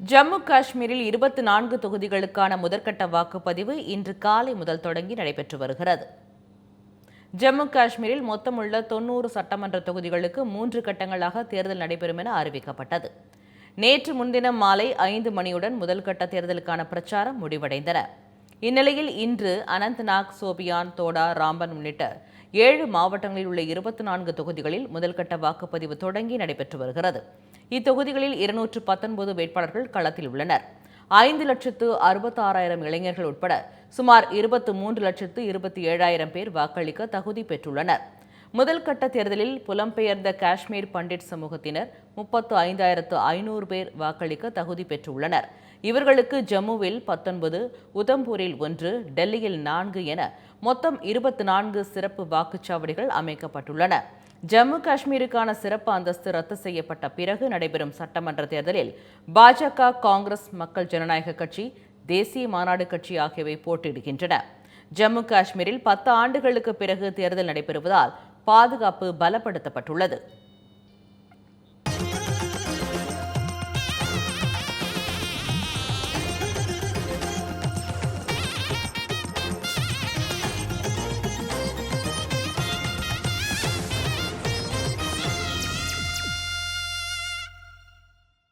ஜம்மு காஷ்மீரில் 24 தொகுதிகளுக்கான முதற்கட்ட வாக்குப்பதிவு இன்று காலை முதல் தொடங்கி நடைபெற்று வருகிறது. ஜம்மு காஷ்மீரில் மொத்தமுள்ள 90 சட்டமன்ற தொகுதிகளுக்கு 3 கட்டங்களாக தேர்தல் நடைபெறும் என அறிவிக்கப்பட்டது. நேற்று முன்தினம் மாலை 5 மணியுடன் முதல்கட்ட தேர்தலுக்கான பிரச்சாரம் முடிவடைந்தன. இந்நிலையில் இன்று அனந்த்நாக், சோபியான், தோடா, ராம்பன் உள்ளிட்ட 7 மாவட்டங்களில் உள்ள 24 தொகுதிகளில் முதல்கட்ட வாக்குப்பதிவு தொடங்கி நடைபெற்று வருகிறது. இத்தொகுதிகளில் 219 வேட்பாளர்கள் களத்தில் உள்ளனர். 5,66,000 இளைஞர்கள் உட்பட சுமார் 23,27,000 பேர் வாக்களிக்க தகுதி பெற்றுள்ளனர். முதல்கட்ட தேர்தலில் புலம்பெயர்ந்த காஷ்மீர் பண்டிட் சமூகத்தினர் 35,500 பேர் வாக்களிக்க தகுதி பெற்றுள்ளனர். இவர்களுக்கு ஜம்முவில் 19, உதம்பூரில் 1, டெல்லியில் 4 என மொத்தம் 24 சிறப்பு வாக்குச்சாவடிகள் அமைக்கப்பட்டுள்ளன. ஜம்மு காஷ்மீருக்கான சிறப்பு அந்தஸ்து ரத்து செய்யப்பட்ட பிறகு நடைபெறும் சட்டமன்ற தேர்தலில் பாஜக, காங்கிரஸ், மக்கள் ஜனநாயக கட்சி, தேசிய மாநாடு கட்சி ஆகியவை போட்டியிடுகின்றன. ஜம்மு காஷ்மீரில் 10 ஆண்டுகளுக்கு பிறகு தேர்தல் நடைபெறுவதால் பாதுகாப்பு பலப்படுத்தப்பட்டுள்ளது.